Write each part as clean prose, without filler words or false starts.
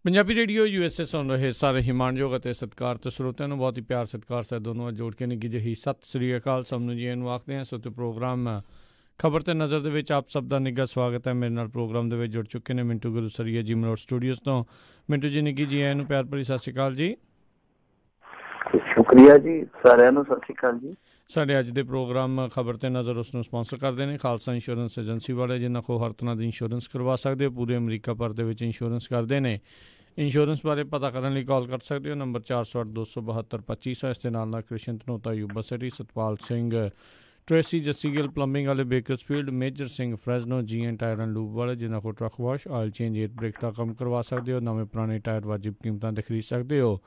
Punjabi radio USA ਸੁਣ ਰਹੇ ਸਾਰੇ ਹਿਮਾਨਯੋਗ ਅਤੇ ਸਤਿਕਾਰਤ ਸਰੋਤਿਆਂ ਨੂੰ ਬਹੁਤ ਹੀ ਪਿਆਰ ਸਤਿਕਾਰ ਸਹਿਤ ਦੋਨੋਂ ਜੋੜ ਕੇ ਨਿੱਘੀ ਜਿਹੀ ਸਤਿ ਸ੍ਰੀ ਅਕਾਲ ਸਭ ਨੂੰ ਜੀ ਨੂੰ ਆਖਦੇ ਹਾਂ। ਸੋ ਤੇ ਪ੍ਰੋਗਰਾਮ ਖਬਰ ਤੇ ਨਜ਼ਰ ਦੇ ਵਿੱਚ ਆਪ ਸਭ ਦਾ ਨਿੱਘਾ ਸਵਾਗਤ ਹੈ। ਮੇਰੇ ਨਾਲ ਪ੍ਰੋਗਰਾਮ ਦੇ ਵਿੱਚ ਜੁੜ ਚੁੱਕੇ ਨੇ ਮਿੰਟੂ ਗੁਰੂਸਰੀਆ ਜੀ ਮਲੋਟ ਸਟੂਡੀਓਜ਼ ਤੋਂ। ਮਿੰਟੂ ਜੀ ਨਿੱਘੀ ਜੀ ਨੂੰ ਪਿਆਰ ਭਰੀ ਸਤਿ ਸ਼੍ਰੀ ਅਕਾਲ ਜੀ। ਸ਼ੁਕਰੀਆ ਜੀ, ਸਾਰਿਆਂ ਨੂੰ ਸਤਿ ਸ਼੍ਰੀ ਅਕਾਲ ਜੀ। ਸਾਡੇ ਅੱਜ ਦੇ ਪ੍ਰੋਗਰਾਮ ਖਬਰ ਤੇ ਨਜ਼ਰ ਉਸ ਨੂੰ ਸਪਾਂਸਰ ਕਰਦੇ ਨੇ ਖਾਲਸਾ ਇੰਸ਼ੋਰੈਂਸ ਏਜੰਸੀ ਵਾਲੇ, ਜਿਨ੍ਹਾਂ ਕੋਲ ਹਰ ਤਰ੍ਹਾਂ ਦੀ ਇੰਸ਼ੋਰੈਂਸ ਕਰਵਾ ਸਕਦੇ ਹੋ। ਪੂਰੇ ਅਮਰੀਕਾ ਭਰ ਦੇ ਵਿੱਚ ਇੰਸ਼ੋਰੈਂਸ ਕਰਦੇ ਨੇ। ਇੰਸ਼ੋਰੈਂਸ ਬਾਰੇ ਪਤਾ ਕਰਨ ਲਈ ਕਾਲ ਕਰ ਸਕਦੇ ਹੋ ਨੰਬਰ 408-272-2500। ਇਸ ਦੇ ਨਾਲ Krishan Dhanota, Yuba City, Satpal Singh, Tracy, Jassi Gill plumbing ਵਾਲੇ, Bakersfield, Major Singh Fresno, GN tyre and lube ਵਾਲੇ, ਜਿਨ੍ਹਾਂ ਕੋਲ truck wash, oil change, air brake ਦਾ ਕੰਮ ਕਰਵਾ ਸਕਦੇ ਹੋ। ਨਵੇਂ ਪੁਰਾਣੇ ਟਾਇਰ ਵਾਜਿਬ ਕੀਮਤਾਂ 'ਤੇ ਖਰੀਦ ਸਕਦੇ ਹੋ।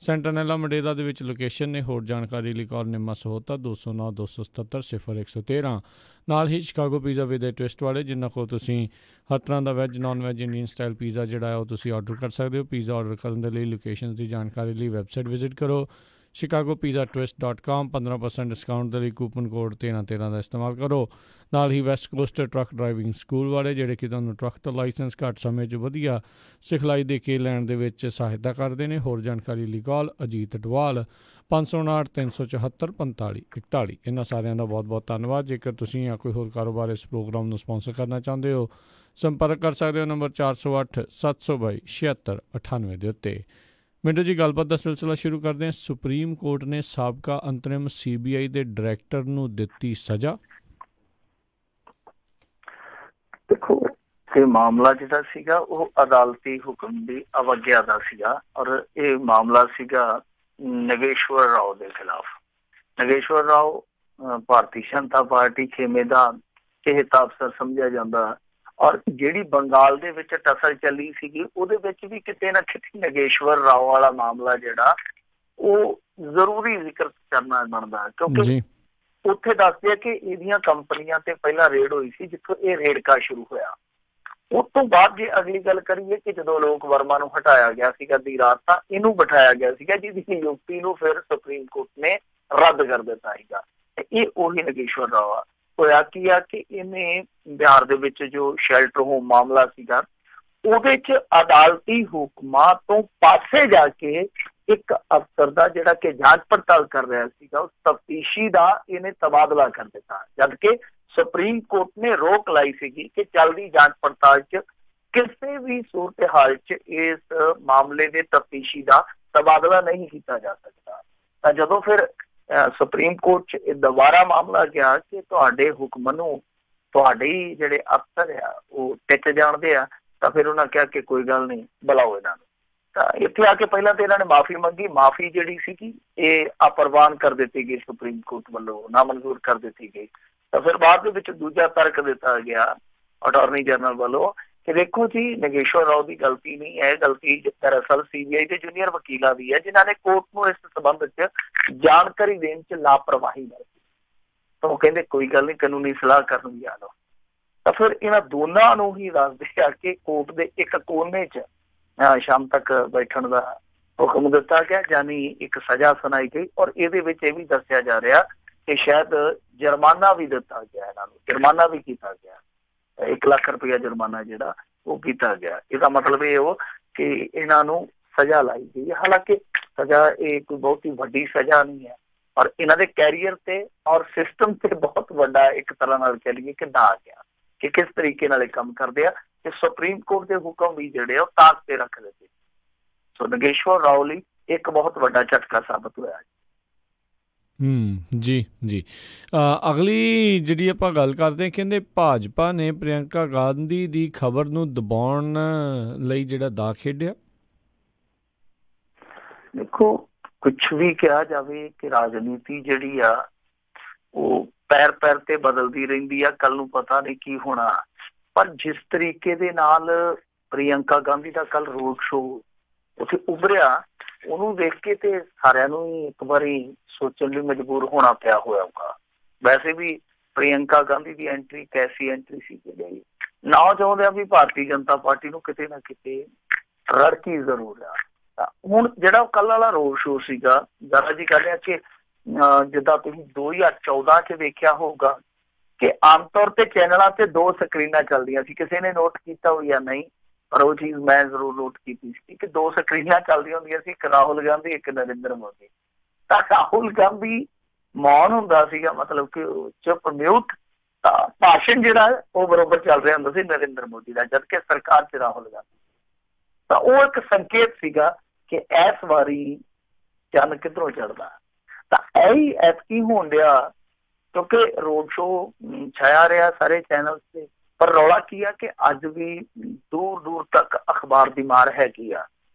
ਸੈਂਟਰਨੈਲਾ ਮੰਡੇਲਾ ਦੇ ਵਿੱਚ ਲੋਕੇਸ਼ਨ ਨੇ। ਹੋਰ ਜਾਣਕਾਰੀ ਲਈ ਕਾਲ ਨਿੰਮਾ ਸਹੋਤਾ 209-277-0113। ਨਾਲ ਹੀ Chicago pizza with a twist ਵਾਲੇ, ਜਿਨ੍ਹਾਂ ਕੋਲ ਤੁਸੀਂ ਹਰ ਤਰ੍ਹਾਂ ਦਾ veg, non veg, Indian style pizza ਜਿਹੜਾ ਹੈ ਉਹ ਤੁਸੀਂ ਆਰਡਰ ਕਰ ਸਕਦੇ ਹੋ। ਪੀਜ਼ਾ ਆਰਡਰ ਕਰਨ ਦੇ ਲਈ ਲੋਕੇਸ਼ਨ ਦੀ ਜਾਣਕਾਰੀ ਲਈ ਵੈਬਸਾਈਟ ਵਿਜ਼ਿਟ ਕਰੋ chicagopizzatwist.com। 15% ਡਿਸਕਾਊਂਟ ਦੇ ਲਈ ਕੂਪਨ ਕੋਡ 1313 ਦਾ ਇਸਤੇਮਾਲ ਕਰੋ। ਨਾਲ ਹੀ West Coast truck driving school ਵਾਲੇ, ਜਿਹੜੇ ਕਿ ਤੁਹਾਨੂੰ ਟਰੱਕ ਦਾ ਲਾਇਸੈਂਸ ਘੱਟ ਸਮੇਂ 'ਚ ਵਧੀਆ ਸਿਖਲਾਈ ਦੇ ਕੇ ਲੈਣ ਦੇ ਵਿੱਚ ਸਹਾਇਤਾ ਕਰਦੇ ਨੇ। ਹੋਰ ਜਾਣਕਾਰੀ ਲਈ ਕਾਲ ਅਜੀਤ ਅਡਵਾਲ 559-374-4541। ਇਹਨਾਂ ਸਾਰਿਆਂ ਦਾ ਬਹੁਤ ਬਹੁਤ ਧੰਨਵਾਦ। ਜੇਕਰ ਤੁਸੀਂ ਜਾਂ ਕੋਈ ਹੋਰ ਕਾਰੋਬਾਰ ਇਸ ਪ੍ਰੋਗਰਾਮ ਨੂੰ ਸਪਾਂਸਰ ਕਰਨਾ ਚਾਹੁੰਦੇ ਹੋ, ਸੰਪਰਕ ਕਰ ਸਕਦੇ ਹੋ ਨੰਬਰ 408-722-7698 ਦੇ ਉੱਤੇ। ਮਿੰਟੂ ਜੀ, ਗੱਲਬਾਤ ਦਾ ਸਿਲਸਿਲਾ ਸ਼ੁਰੂ ਕਰਦੇ ਹਾਂ। ਸੁਪਰੀਮ ਕੋਰਟ ਨੇ ਸਾਬਕਾ ਅੰਤਰਿਮ CBI ਦੇ ਡਾਇਰੈਕਟਰ ਨੂੰ ਦਿੱਤੀ ਸਜ਼ਾ। ਦੇਖੋ, ਇਹ ਮਾਮਲਾ ਜਿਹੜਾ ਸੀਗਾ ਉਹ ਅਦਾਲਤੀ ਹੁਕਮ ਦੀ ਅਵਗਿਆ ਦਾ ਸੀਗਾ, ਔਰ ਇਹ ਮਾਮਲਾ ਸੀਗਾ ਨਗੇਸ਼ਵਰ ਰਾਓ ਦੇ ਖਿਲਾਫ। ਨਗੇਸ਼ਵਰ ਰਾਓ ਭਾਰਤੀ ਜਨਤਾ ਪਾਰਟੀ ਖੇਮੇ ਦਾ ਚਹੇਤਾ ਅਫਸਰ ਸਮਝਿਆ ਜਾਂਦਾ, ਔਰ ਜਿਹੜੀ ਬੰਗਾਲ ਦੇ ਵਿੱਚ ਟਸਲ ਚੱਲੀ ਸੀਗੀ ਉਹਦੇ ਵਿੱਚ ਵੀ ਕਿਤੇ ਨਾ ਕਿਤੇ ਨਗੇਸ਼ਵਰ ਰਾਓ ਵਾਲਾ ਮਾਮਲਾ ਜਿਹੜਾ ਉਹ ਜ਼ਰੂਰੀ ਜ਼ਿਕਰ ਕਰਨਾ ਬਣਦਾ, ਕਿਉਂਕਿ ਉੱਥੇ ਦੱਸਦੇ ਆ ਕਿ ਇਹਦੀਆਂ ਕੰਪਨੀਆਂ ਤੇ ਪਹਿਲਾਂ ਰੇਡ ਹੋਈ ਸੀ, ਜਿੱਥੋਂ ਇਹ ਰੇਡਕਾ ਸ਼ੁਰੂ ਹੋਇਆ। ਉਸ ਤੋਂ ਬਾਅਦ ਜੇ ਅਗਲੀ ਗੱਲ ਕਰੀਏ ਕਿ ਜਦੋਂ ਲੋਕ ਵਰਮਾ ਨੂੰ ਹਟਾਇਆ ਗਿਆ ਸੀਗਾ ਅੱਧੀ ਰਾਤ, ਤਾਂ ਇਹਨੂੰ ਬਿਠਾਇਆ ਗਿਆ ਸੀਗਾ, ਜਿਹਦੀ ਨਿਯੁਕਤੀ ਨੂੰ ਫਿਰ ਸੁਪਰੀਮ ਕੋਰਟ ਨੇ ਰੱਦ ਕਰ ਦਿੱਤਾ ਸੀਗਾ। ਇਹ ਉਹੀ ਨਗੇਸ਼ਵਰ ਰਾਓ ਆ। ਹੋਇਆ ਕੀ ਆ ਕਿ ਇਹਨੇ ਬਿਹਾਰ ਦੇ ਵਿੱਚ ਜੋ ਸ਼ੈਲਟਰ ਹੋਮ ਮਾਮਲਾ ਸੀਗਾ ਉਹਦੇ 'ਚ ਅਦਾਲਤੀ ਹੁਕਮਾਂ ਤੋਂ ਪਾਸੇ ਜਾ ਕੇ ਇੱਕ ਅਫਸਰ ਦਾ ਜਿਹੜਾ ਕਿ ਜਾਂਚ ਪੜਤਾਲ ਕਰ ਰਿਹਾ ਸੀਗਾ, ਉਸ ਤਫਤੀਸ਼ੀ ਦਾ ਇਹਨੇ ਤਬਾਦਲਾ ਕਰ ਦਿੱਤਾ, ਜਦਕਿ ਸੁਪਰੀਮ ਕੋਰਟ ਨੇ ਰੋਕ ਲਾਈ ਸੀਗੀ ਕਿ ਚੱਲਦੀ ਜਾਂਚ ਪੜਤਾਲ 'ਚ ਕਿਸੇ ਵੀ ਸੂਰਤ ਹਾਲ 'ਚ ਇਸ ਮਾਮਲੇ ਦੇ ਤਫਤੀਸ਼ੀ ਦਾ ਤਬਾਦਲਾ ਨਹੀਂ ਕੀਤਾ ਜਾ ਸਕਦਾ। ਤਾਂ ਜਦੋਂ ਫਿਰ ਸੁਪਰੀਮ ਕੋਰਟ 'ਚ ਇਹ ਦੁਬਾਰਾ ਮਾਮਲਾ ਗਿਆ ਕਿ ਤੁਹਾਡੇ ਹੁਕਮ ਨੂੰ ਤੁਹਾਡੇ ਜਿਹੜੇ ਅਫਸਰ ਆ ਉਹ ਟਿਕ ਜਾਣਦੇ ਆ, ਤਾਂ ਫਿਰ ਉਹਨਾਂ ਕਿਹਾ ਕਿ ਕੋਈ ਗੱਲ ਨਹੀਂ, ਬੁਲਾਓ ਇਹਨਾਂ ਨੂੰ। ਤਾਂ ਇੱਥੇ ਆ ਕੇ ਪਹਿਲਾਂ ਤਾਂ ਇਹਨਾਂ ਨੇ ਮਾਫ਼ੀ ਮੰਗੀ। ਮਾਫ਼ੀ ਜਿਹੜੀ ਸੀਗੀ ਇਹ ਅਪਰਵਾਨ ਕਰ ਦਿੱਤੀ ਗਈ, ਸੁਪਰੀਮ ਕੋਰਟ ਵੱਲੋਂ ਨਾਮਨਜ਼ੂਰ ਕਰ ਦਿੱਤੀ ਗਈ। ਤਾਂ ਫਿਰ ਬਾਅਦ ਦੇ ਵਿੱਚ ਦੂਜਾ ਤਰਕ ਦਿੱਤਾ ਗਿਆ ਅਟਾਰਨੀ ਜਨਰਲ ਵੱਲੋਂ ਕਿ ਦੇਖੋ ਜੀ, ਨਗੇਸ਼ਵਰ ਰਾਓ ਦੀ ਗਲਤੀ ਨਹੀਂ ਹੈ, ਗਲਤੀ ਦਰਅਸਲ CBI ਦੇ ਜੂਨੀਅਰ ਵਕੀਲਾਂ ਦੀ ਹੈ, ਜਿਨ੍ਹਾਂ ਨੇ ਕੋਰਟ ਨੂੰ ਇਸ ਸੰਬੰਧ 'ਚ ਜਾਣਕਾਰੀ ਦੇਣ 'ਚ ਲਾਪਰਵਾਹੀ ਵਰਤੀ। ਤਾਂ ਉਹ ਕਹਿੰਦੇ ਕੋਈ ਗੱਲ ਨਹੀਂ, ਕਾਨੂੰਨੀ ਸਲਾਹ ਕਰਨ ਜਾ ਲਓ। ਤਾਂ ਫਿਰ ਇਹਨਾਂ ਦੋਨਾਂ ਨੂੰ ਹੀ ਦੱਸਦੇ ਆ ਕਿ ਕੋਰਟ ਦੇ ਇੱਕ ਕੋਨੇ 'ਚ ਸ਼ਾਮ ਤੱਕ ਬੈਠਣ ਦਾ ਹੁਕਮ ਦਿੱਤਾ ਗਿਆ, ਯਾਨੀ ਇੱਕ ਸਜ਼ਾ ਸੁਣਾਈ ਗਈ। ਔਰ ਇਹਦੇ ਵਿੱਚ ਇਹ ਵੀ ਦੱਸਿਆ ਜਾ ਰਿਹਾ ਕਿ ਸ਼ਾਇਦ ਜੁਰਮਾਨਾ ਵੀ ਦਿੱਤਾ ਗਿਆ, ਇਹਨਾਂ ਨੂੰ ਜੁਰਮਾਨਾ ਵੀ ਕੀਤਾ ਗਿਆ, 1 ਲੱਖ ਰੁਪਇਆ ਜੁਰਮਾਨਾ ਜਿਹੜਾ ਉਹ ਕੀਤਾ ਗਿਆ। ਇਹਦਾ ਮਤਲਬ ਇਹ ਹੋ ਕਿ ਇਹਨਾਂ ਨੂੰ ਸਜ਼ਾ ਲਾਈ ਗਈ। ਹਾਲਾਂਕਿ ਸਜ਼ਾ ਇਹ ਕੋਈ ਬਹੁਤੀ ਵੱਡੀ ਸਜ਼ਾ ਨਹੀਂ ਹੈ, ਔਰ ਇਹਨਾਂ ਦੇ ਕੈਰੀਅਰ ਤੇ ਔਰ ਸਿਸਟਮ ਤੇ ਬਹੁਤ ਵੱਡਾ ਇੱਕ ਤਰ੍ਹਾਂ ਨਾਲ ਕਹਿ ਲਈਏ ਕਿ ਦਾਗ ਗਿਆ ਕਿ ਕਿਸ ਤਰੀਕੇ ਨਾਲ ਇਹ ਕੰਮ ਕਰਦੇ ਆ, ਕਿ ਸੁਪਰੀਮ ਕੋਰਟ ਦੇ ਹੁਕਮ ਵੀ ਜਿਹੜੇ ਉਹ ਤਾਕ ਤੇ ਰੱਖ ਦਿੱਤੇ। ਸੋ ਨਗੇਸ਼ਵਰ ਰਾਓ ਲਈ ਇੱਕ ਬਹੁਤ ਵੱਡਾ ਝਟਕਾ ਸਾਬਤ ਹੋਇਆ। ਜੀ ਜੀ। ਅਗਲੀ ਜਿਹੜੀ ਆਪਾਂ ਗੱਲ ਕਰਦੇ ਹਾਂ, ਕਹਿੰਦੇ ਭਾਜਪਾ ਨੇ ਪ੍ਰਿਅੰਕਾ ਗਾਂਧੀ ਦੀ ਖਬਰ ਨੂੰ ਦਬਾਉਣ ਲਈ ਜਿਹੜਾ ਦਾਅ ਖੇਡਿਆ। ਦੇਖੋ, ਕੁਛ ਵੀ ਕਿਹਾ ਜਾਵੇ ਕਿ ਰਾਜਨੀਤੀ ਜਿਹੜੀ ਆ ਉਹ ਪੈਰ ਪੈਰ ਤੇ ਬਦਲਦੀ ਰਹਿੰਦੀ ਆ, ਕੱਲ ਨੂੰ ਪਤਾ ਨਹੀਂ ਕੀ ਹੋਣਾ। ਪਰ ਜਿਸ ਤਰੀਕੇ ਦੇ ਨਾਲ ਪ੍ਰਿਅੰਕਾ ਗਾਂਧੀ ਦਾ ਕੱਲ ਰੋਡ ਸ਼ੋਅ ਉੱਥੇ ਉਭਰਿਆ, ਉਹਨੂੰ ਦੇਖ ਕੇ ਤੇ ਸਾਰਿਆਂ ਨੂੰ ਹੀ ਇੱਕ ਵਾਰੀ ਸੋਚਣ ਲਈ ਮਜਬੂਰ ਹੋਣਾ ਪਿਆ ਹੋਊਗਾ। ਵੈਸੇ ਵੀ ਪ੍ਰਿਅੰਕਾ ਗਾਂਧੀ ਦੀ ਐਂਟਰੀ ਕੈਸੀ ਐਂਟਰੀ ਸੀ ਕਿ ਗਈ ਨਾ ਚਾਹੁੰਦੇ ਆ ਵੀ ਭਾਰਤੀ ਜਨਤਾ ਪਾਰਟੀ ਨੂੰ ਕਿਤੇ ਨਾ ਕਿਤੇ ਰੜਕੀ ਜ਼ਰੂਰ ਆ। ਹੁਣ ਜਿਹੜਾ ਕੱਲ ਵਾਲਾ ਰੋਡ ਸ਼ੋਅ ਸੀਗਾ, ਜ਼ਰਾ ਜੀ ਕਹਿ ਰਿਹਾ ਕਿ ਜਿੱਦਾਂ ਤੁਸੀਂ 2014 'ਚ ਦੇਖਿਆ ਹੋਊਗਾ ਕਿ ਆਮ ਤੌਰ ਤੇ ਚੈਨਲਾਂ ਤੇ 2 ਸਕਰੀਨਾਂ ਚੱਲਦੀਆਂ ਸੀ। ਕਿਸੇ ਨੇ ਨੋਟ ਕੀਤਾ ਹੋ ਜਾਂ ਨਹੀਂ, ਪਰ ਉਹ ਚੀਜ਼ ਮੈਂ ਜ਼ਰੂਰ ਨੋਟ ਕੀਤੀ ਸੀ ਕਿ 2 ਸਕਰੀਨਾਂ ਚੱਲਦੀਆਂ ਹੁੰਦੀਆਂ ਸੀ, ਇੱਕ ਰਾਹੁਲ ਗਾਂਧੀ, ਇੱਕ ਨਰਿੰਦਰ ਮੋਦੀ। ਤਾਂ ਰਾਹੁਲ ਗਾਂਧੀ ਮੌਨ ਹੁੰਦਾ ਸੀਗਾ, ਮਤਲਬ ਕਿ ਚੁੱਪ ਮਿਊਟ, ਤਾਂ ਭਾਸ਼ਣ ਜਿਹੜਾ ਉਹ ਬਰੋਬਰ ਚੱਲ ਰਿਹਾ ਹੁੰਦਾ ਸੀ ਨਰਿੰਦਰ ਮੋਦੀ ਦਾ, ਜਦਕਿ ਸਰਕਾਰ 'ਚ ਰਾਹੁਲ ਗਾਂਧੀ। ਤਾਂ ਉਹ ਇੱਕ ਸੰਕੇਤ ਸੀਗਾ ਕਿ ਇਸ ਵਾਰੀ ਚੰਨ ਕਿੱਧਰੋਂ ਚੜ੍ਹਦਾ। ਤਾਂ ਇਹੀ ਐਤਕੀ ਹੋਣ ਡਿਆ, ਕਿਉਂਕਿ ਰੋਡ ਸ਼ੋ ਛਾਇਆ ਰਿਹਾ ਸਾਰੇ ਚੈਨਲ ਤੇ। ਪਰ ਰੌਲਾ ਕੀ ਆ ਕਿ ਅੱਜ ਵੀ ਦੂਰ ਦੂਰ ਤੱਕ ਅਖਬਾਰ ਦੀ ਮਾਰ ਹੈਗੀ ਆ।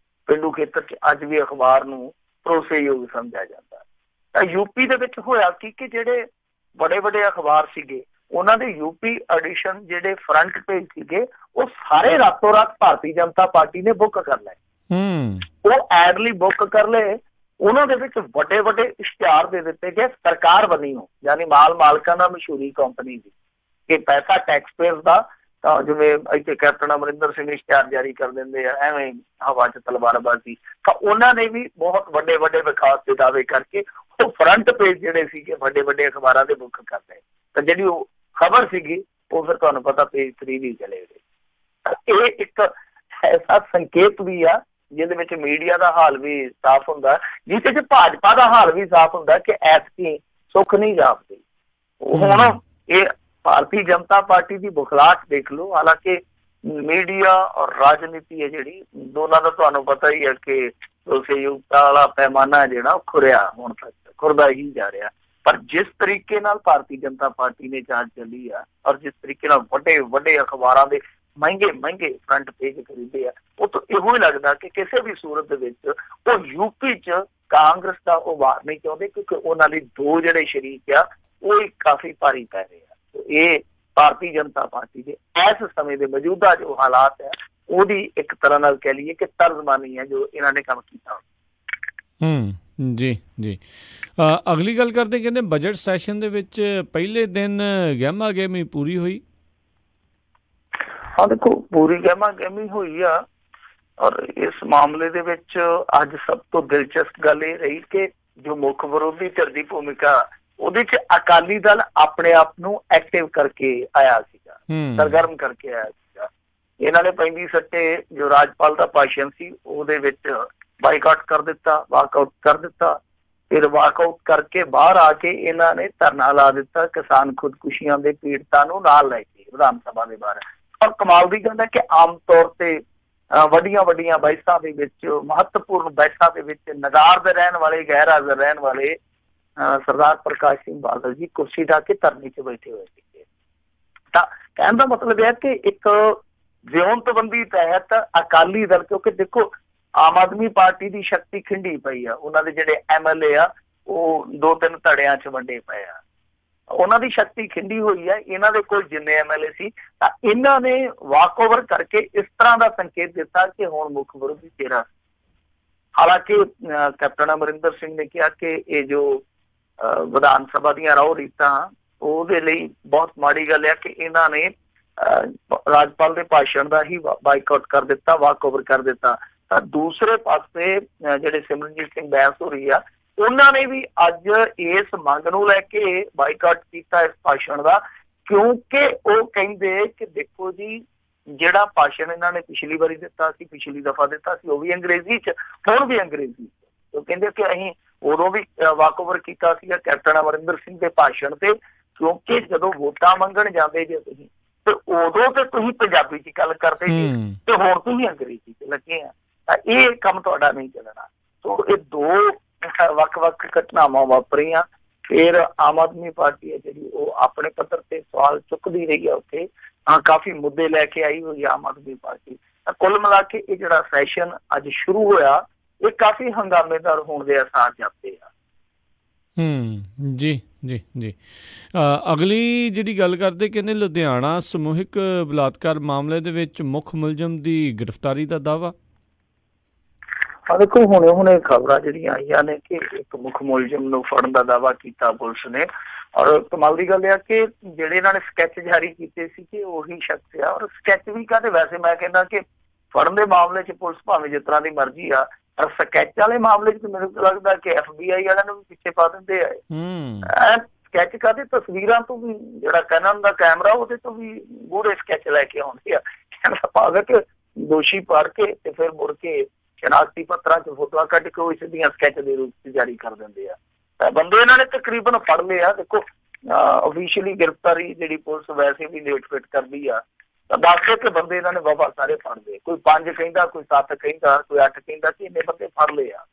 ਪੇਂਡੂ ਖੇਤਰ 'ਚ ਅੱਜ ਵੀ ਅਖਬਾਰ ਨੂੰ ਭਰੋਸੇਯੋਗ ਸਮਝਿਆ ਜਾਂਦਾ। ਤਾਂ ਯੂਪੀ ਦੇ ਵਿੱਚ ਹੋਇਆ ਕਿ ਜਿਹੜੇ ਬੜੇ ਵੱਡੇ ਅਖਬਾਰ ਸੀਗੇ ਉਹਨਾਂ ਦੇ ਯੂਪੀ ਐਡੀਸ਼ਨ ਜਿਹੜੇ ਫਰੰਟ ਪੇਜ ਸੀਗੇ ਉਹ ਸਾਰੇ ਰਾਤੋਂ ਰਾਤ ਭਾਰਤੀ ਜਨਤਾ ਪਾਰਟੀ ਨੇ ਬੁੱਕ ਕਰ ਲਏ। ਉਹ ਐਡ ਲਈ ਬੁੱਕ ਕਰ ਲਏ। ਉਹਨਾਂ ਦੇ ਵਿੱਚ ਵੱਡੇ ਵੱਡੇ ਇਸ਼ਤਿਹਾਰ ਦੇ ਦਿੱਤੇ ਗਏ ਸਰਕਾਰ ਬਣੀ ਹੋ, ਯਾਨੀ ਮਾਲਕਾਂ ਦਾ, ਮਸ਼ਹੂਰੀ ਕੰਪਨੀ ਦੀ, ਕਿ ਪੈਸਾ ਟੈਕਸ ਪੇਅਰ ਦਾ। ਤਾਂ ਜਿਵੇਂ ਇੱਥੇ ਕੈਪਟਨ ਅਮਰਿੰਦਰ ਸਿੰਘ ਇਸ਼ਤਿਹਾਰ ਜਾਰੀ ਕਰ ਦਿੰਦੇ ਆ, ਐਵੇਂ ਹਵਾ 'ਚ ਤਲਵਾਰਬਾਜ਼ੀ। ਤਾਂ ਉਹਨਾਂ ਨੇ ਵੀ ਬਹੁਤ ਵੱਡੇ ਵੱਡੇ ਵਿਕਾਸ ਦੇ ਦਾਅਵੇ ਕਰਕੇ ਉਹ ਫਰੰਟ ਪੇਜ ਜਿਹੜੇ ਸੀਗੇ ਵੱਡੇ ਵੱਡੇ ਅਖਬਾਰਾਂ ਦੇ ਬੁੱਕ ਕਰ ਲਏ। ਤਾਂ ਜਿਹੜੀ ਉਹ ਖਬਰ ਸੀਗੀ ਉਹ ਫਿਰ ਤੁਹਾਨੂੰ ਪਤਾ ਪੇਜ 3 ਵੀ ਚਲੇ ਗਏ। ਇਹ ਇੱਕ ਐਸਾ ਸੰਕੇਤ ਵੀ ਆ ਜਿਹਦੇ ਵਿੱਚ ਮੀਡੀਆ ਦਾ ਹਾਲ ਵੀ ਸਾਫ਼ ਹੁੰਦਾ, ਜਿਹਦੇ 'ਚ ਭਾਜਪਾ ਦਾ ਹਾਲ ਵੀ ਸਾਫ਼ ਹੁੰਦਾ ਕਿ ਐਤਕੀ ਸੁੱਖ ਨਹੀਂ ਜਾਪਦੀ। ਹੁਣ ਇਹ ਭਾਰਤੀ ਜਨਤਾ ਪਾਰਟੀ ਦੀ ਬੁਖਲਾਹਟ ਦੇਖ ਲਓ। ਹਾਲਾਂਕਿ ਮੀਡੀਆ ਔਰ ਰਾਜਨੀਤੀ ਹੈ ਜਿਹੜੀ, ਦੋਨਾਂ ਦਾ ਤੁਹਾਨੂੰ ਪਤਾ ਹੀ ਹੈ ਕਿ ਭਰੋਸੇਯੋਗਤਾ ਵਾਲਾ ਪੈਮਾਨਾ ਜਿਹੜਾ ਉਹ ਹੁਣ ਤੱਕ ਖੁਰਦਾ ਹੀ ਜਾ ਰਿਹਾ। ਪਰ ਜਿਸ ਤਰੀਕੇ ਨਾਲ ਭਾਰਤੀ ਜਨਤਾ ਪਾਰਟੀ ਨੇ ਜਾਂਚ ਚੱਲੀ ਆ ਔਰ ਜਿਸ ਤਰੀਕੇ ਨਾਲ ਵੱਡੇ ਵੱਡੇ ਅਖਬਾਰਾਂ ਦੇ ਮਹਿੰਗੇ ਫਰੰਟ ਪੇਜ ਖਰੀਦੇ ਆ, ਉਹ ਤੋਂ ਇਹੋ ਹੀ ਲੱਗਦਾ ਕਿ ਕਿਸੇ ਵੀ ਸੂਰਤ ਦੇ ਵਿੱਚ ਉਹ ਯੂਪੀ 'ਚ ਕਾਂਗਰਸ ਦਾ ਉਹ ਵਾਰ ਨਹੀਂ ਚਾਹੁੰਦੇ, ਕਿਉਂਕਿ ਉਹਨਾਂ ਲਈ 2 ਜਿਹੜੇ ਸ਼ਰੀਕ ਆ ਉਹ ਹੀ ਕਾਫੀ ਭਾਰੀ ਪੈ ਰਹੇ ਆ। ਇਹ ਭਾਰਤੀ ਜਨਤਾ ਪਾਰਟੀ ਦੇ ਇਸ ਸਮੇਂ ਦੇ ਮੌਜੂਦਾ ਜੋ ਹਾਲਾਤ ਹੈ ਉਹਦੀ ਇੱਕ ਤਰ੍ਹਾਂ ਨਾਲ ਕਹਿ ਲਈਏ ਕਿ ਤਰਜ਼ਮਾਨੀ ਹੈ ਜੋ ਇਹਨਾਂ ਨੇ ਕੰਮ ਕੀਤਾ। ਜੀ ਜੀ। ਅਗਲੀ ਗੱਲ ਕਰਦੇ, ਕਹਿੰਦੇ ਬਜਟ ਸੈਸ਼ਨ ਦੇ ਵਿੱਚ ਪਹਿਲੇ ਦਿਨ ਗਹਿਮਾ ਗਹਿਮੀ ਪੂਰੀ ਹੋਈ। ਹਾਂ ਦੇਖੋ, ਪੂਰੀ ਗਹਿਮਾ ਗਹਿਮੀ ਹੋਈ ਆ। ਔਰ ਇਸ ਮਾਮਲੇ ਦੇ ਵਿੱਚ ਅੱਜ ਸਭ ਤੋਂ ਦਿਲਚਸਪ ਗੱਲ ਇਹ ਰਹੀ ਕਿ ਜੋ ਮੁੱਖ ਵਿਰੋਧੀ ਧਿਰ ਦੀ ਭੂਮਿਕਾ ਉਹਦੇ 'ਚ ਅਕਾਲੀ ਦਲ ਆਪਣੇ ਆਪ ਨੂੰ ਐਕਟਿਵ ਕਰਕੇ ਆਇਆ ਸੀਗਾ, ਸਰਗਰਮ ਕਰਕੇ ਆਇਆ ਸੀਗਾ। ਇਹਨਾਂ ਨੇ ਪੈਂਦੀ ਸੱਟੇ ਜੋ ਰਾਜਪਾਲ ਦਾ ਭਾਸ਼ਣ ਸੀ ਉਹਦੇ ਵਿੱਚ ਬਾਈਕਾਟ ਕਰ ਦਿੱਤਾ, ਵਾਕਆਊਟ ਕਰ ਦਿੱਤਾ। ਫਿਰ ਵਾਕਆਊਟ ਕਰਕੇ ਬਾਹਰ ਆ ਕੇ ਇਹਨਾਂ ਨੇ ਧਰਨਾ ਲਾ ਦਿੱਤਾ ਕਿਸਾਨ ਖੁਦਕੁਸ਼ੀਆਂ ਦੇ ਪੀੜਤਾਂ ਨੂੰ ਨਾਲ ਲੈ ਕੇ ਵਿਧਾਨ ਸਭਾ ਦੇ ਬਾਹਰ। ਔਰ ਕਮਾਲ ਦੀ ਗੱਲ ਹੈ ਕਿ ਆਮ ਤੌਰ ਤੇ ਵੱਡੀਆਂ ਬਹਿਸਾਂ ਦੇ ਵਿੱਚ, ਮਹੱਤਵਪੂਰਨ ਬਹਿਸਾਂ ਦੇ ਵਿੱਚ ਨਗਾਰ ਦੇ ਰਹਿਣ ਵਾਲੇ, ਗੈਰ ਹਾਜ਼ਰ ਰਹਿਣ ਵਾਲੇ ਸਰਦਾਰ ਪ੍ਰਕਾਸ਼ ਸਿੰਘ ਬਾਦਲ ਜੀ ਕੁਰਸੀ ਢਾ ਕੇ ਧਰਨੇ 'ਚ ਬੈਠੇ ਹੋਏ ਸੀਗੇ। ਤਾਂ ਕਹਿਣ ਦਾ ਮਤਲਬ ਇਹ ਹੈ ਕਿ ਇੱਕ ਵਿਉਂਤਬੰਦੀ ਤਹਿਤ ਅਕਾਲੀ ਦਲ, ਕਿਉਂਕਿ ਦੇਖੋ ਆਮ ਆਦਮੀ ਪਾਰਟੀ ਦੀ ਸ਼ਕਤੀ ਖਿੰਡੀ ਪਈ ਆ, ਉਹਨਾਂ ਦੇ ਜਿਹੜੇ MLA ਆ ਉਹ 2-3 ਧੜਿਆਂ 'ਚ ਵੰਡੇ ਪਏ ਆ, ਉਹਨਾਂ ਦੀ ਸ਼ਕਤੀ ਖਿੰਡੀ ਹੋਈ ਹੈ। ਇਹਨਾਂ ਦੇ ਕੋਲ ਜਿੰਨੇ MLA ਸੀ ਤਾਂ ਇਹਨਾਂ ਨੇ ਵਾਕਓਵਰ ਕਰਕੇ ਇਸ ਤਰ੍ਹਾਂ ਦਾ ਸੰਕੇਤ ਦਿੱਤਾ ਕਿ ਹੁਣ ਮੁੱਖ ਵਿਰੋਧੀ ਤੇਰਾ। ਹਾਲਾਂਕਿ ਕੈਪਟਨ ਅਮਰਿੰਦਰ ਸਿੰਘ ਨੇ ਕਿਹਾ ਕਿ ਇਹ ਜੋ ਵਿਧਾਨ ਸਭਾ ਦੀਆਂ ਰਹੁ ਰੀਤਾਂ ਉਹਦੇ ਲਈ ਬਹੁਤ ਮਾੜੀ ਗੱਲ ਹੈ ਕਿ ਇਹਨਾਂ ਨੇ ਰਾਜਪਾਲ ਦੇ ਭਾਸ਼ਣ ਦਾ ਹੀ ਬਾਈਕਾਟ ਕਰ ਦਿੱਤਾ, ਵਾਕਓਵਰ ਕਰ ਦਿੱਤਾ। ਤਾਂ ਦੂਸਰੇ ਪਾਸੇ ਜਿਹੜੇ ਸਿਮਰਨਜੀਤ ਸਿੰਘ ਬੈਂਸ ਹੋ ਰਹੀ ਆ, ਉਹਨਾਂ ਨੇ ਵੀ ਅੱਜ ਇਸ ਮੰਗ ਨੂੰ ਲੈ ਕੇ ਬਾਈਕਾਟ ਕੀਤਾ ਇਸ ਭਾਸ਼ਣ ਦਾ, ਕਿਉਂਕਿ ਉਹ ਕਹਿੰਦੇ ਕਿ ਦੇਖੋ ਜੀ ਜਿਹੜਾ ਭਾਸ਼ਣ ਇਹਨਾਂ ਨੇ ਪਿਛਲੀ ਵਾਰੀ ਦਿੱਤਾ ਸੀ, ਪਿਛਲੀ ਦਫਾ ਦਿੱਤਾ ਸੀ, ਉਹ ਵੀ ਅੰਗਰੇਜ਼ੀ 'ਚ, ਹੁਣ ਵੀ ਅੰਗਰੇਜ਼ੀ 'ਚ। ਉਹ ਕਹਿੰਦੇ ਕਿ ਅਸੀਂ ਉਦੋਂ ਵੀ ਵਾਕਓਵਰ ਕੀਤਾ ਸੀਗਾ ਕੈਪਟਨ ਅਮਰਿੰਦਰ ਸਿੰਘ ਦੇ ਭਾਸ਼ਣ ਤੇ, ਕਿਉਂਕਿ ਜਦੋਂ ਵੋਟਾਂ ਮੰਗਣ ਜਾਂਦੇ ਜੇ ਤੁਸੀਂ ਤੇ ਉਦੋਂ ਤੇ ਤੁਸੀਂ ਪੰਜਾਬੀ 'ਚ ਗੱਲ ਕਰਦੇ ਜੀ ਤੇ ਹੁਣ ਤੁਸੀਂ ਅੰਗਰੇਜ਼ੀ 'ਚ ਲੱਗੇ ਆ, ਤਾਂ ਇਹ ਕੰਮ ਤੁਹਾਡਾ ਨਹੀਂ ਚੱਲਣਾ। ਸੋ ਇਹ 2 ਵੱਖ-ਵੱਖ ਘਟਨਾਵਾਂ ਵਾਪਰੀਆਂ। ਫਿਰ ਆਮ ਆਦਮੀ ਪਾਰਟੀ ਹੈ ਜਿਹੜੀ ਉਹ ਆਪਣੇ ਪੱਧਰ ਤੇ ਸਵਾਲ ਚੁੱਕਦੀ ਰਹੀ ਹੈ, ਉੱਥੇ ਕਾਫੀ ਮੁੱਦੇ ਲੈ ਕੇ ਆਈ ਹੋਈ ਆਮ ਆਦਮੀ ਪਾਰਟੀ। ਤਾਂ ਕੁੱਲ ਮਿਲਾ ਕੇ ਇਹ ਜਿਹੜਾ ਸੈਸ਼ਨ ਅੱਜ ਸ਼ੁਰੂ ਹੋਇਆ ਇਹ ਕਾਫੀ ਹੰਗਾਮੇਦਾਰ ਹੋਣ ਦੇ ਆਸਾਰ ਜਾਪਦੇ ਆ। ਜੀ ਜੀ ਜੀ। ਅਗਲੀ ਜਿਹੜੀ ਗੱਲ ਕਰਦੇ, ਕਹਿੰਦੇ ਲੁਧਿਆਣਾ ਸਮੂਹਿਕ ਬਲਾਤਕਾਰ ਮਾਮਲੇ ਦੇ ਵਿੱਚ ਮੁੱਖ ਮੁਲਜ਼ਮ ਦੀ ਗ੍ਰਿਫਤਾਰੀ ਦਾ ਦਾਅਵਾ। ਦੇਖੋ ਹੁਣੇ ਖਬਰਾਂ ਜਿਹੜੀਆਂ ਆਈਆਂ ਨੇ ਕਿ ਇੱਕ ਮੁੱਖ ਮੁਲਜ਼ਮ ਨੂੰ ਫੜਨ ਦਾ ਦਾਅਵਾ ਕੀਤਾ ਪੁਲਿਸ ਨੇ। ਔਰ ਕਮਾਲ ਦੀ ਗੱਲ ਇਹ ਆ ਕਿ ਜਿਹੜੇ ਇਹਨਾਂ ਨੇ ਸਕੈਚ ਜਾਰੀ ਕੀਤੇ ਸੀ ਕਿ ਉਹੀ ਸ਼ਖਸ ਆ। ਔਰ ਸਕੈਚ ਵੀ ਕਾਹਦੇ, ਵੈਸੇ ਮੈਂ ਕਹਿੰਦਾ ਕਿ ਫੜਨ ਦੇ ਮਾਮਲੇ 'ਚ ਪੁਲਿਸ ਭਾਵੇਂ ਜਿਸ ਤਰ੍ਹਾਂ ਦੀ ਮਰਜ਼ੀ ਆ, ਪਰ ਸਕੈਚ ਵਾਲੇ ਮਾਮਲੇ 'ਚ ਮੈਨੂੰ ਲੱਗਦਾ ਕਿ FBI ਵਾਲਿਆਂ ਨੂੰ ਵੀ ਪਿੱਛੇ ਪਾ ਦਿੰਦੇ ਆ। ਸਕੈਚ ਕਾਹਦੇ, ਤਸਵੀਰਾਂ ਤੋਂ ਵੀ ਜਿਹੜਾ ਕੈਨਨ ਦਾ ਕੈਮਰਾ ਉਹਦੇ ਤੋਂ ਵੀ ਗੂੜੇ ਸਕੈਚ ਲੈ ਕੇ ਆਉਂਦੇ ਆ। ਕਹਿਣ ਦਾ ਭਾਵ ਹੈ ਕਿ ਦੋਸ਼ੀ ਪੜ ਕੇ ਤੇ ਫਿਰ ਮੁੜ ਕੇ ਸ਼ਨਾਖਤੀ ਪੱਤਰਾਂ 'ਚ ਫੋਟੋਆਂ ਕੱਢ ਕੇ ਉਹ ਸਿੱਧੀਆਂ ਸਕੈਚ ਦੇ ਰੂਪ 'ਚ ਜਾਰੀ ਕਰ ਦਿੰਦੇ ਆ। ਤਾਂ ਬੰਦੇ ਇਹਨਾਂ ਨੇ ਤਕਰੀਬਨ ਫੜ ਲਏ ਆ। ਦੇਖੋ ਆਫੀਸ਼ੀਅਲੀ ਗ੍ਰਿਫਤਾਰੀ ਜਿਹੜੀ ਪੁਲਿਸ ਵੈਸੇ ਵੀ ਲੇਟ ਫਿਟ ਕਰਦੀ ਆ, ਤਾਂ ਦੱਸਦੇ ਕਿ ਬੰਦੇ ਇਹਨਾਂ ਨੇ ਵਫਾ ਸਾਰੇ ਫੜ ਲਏ। ਕੋਈ 5 ਕਹਿੰਦਾ, ਕੋਈ 7 ਕਹਿੰਦਾ, ਕੋਈ 8 ਕਹਿੰਦਾ ਕਿ ਇੰਨੇ ਬੰਦੇ ਫੜ ਲਏ ਆ।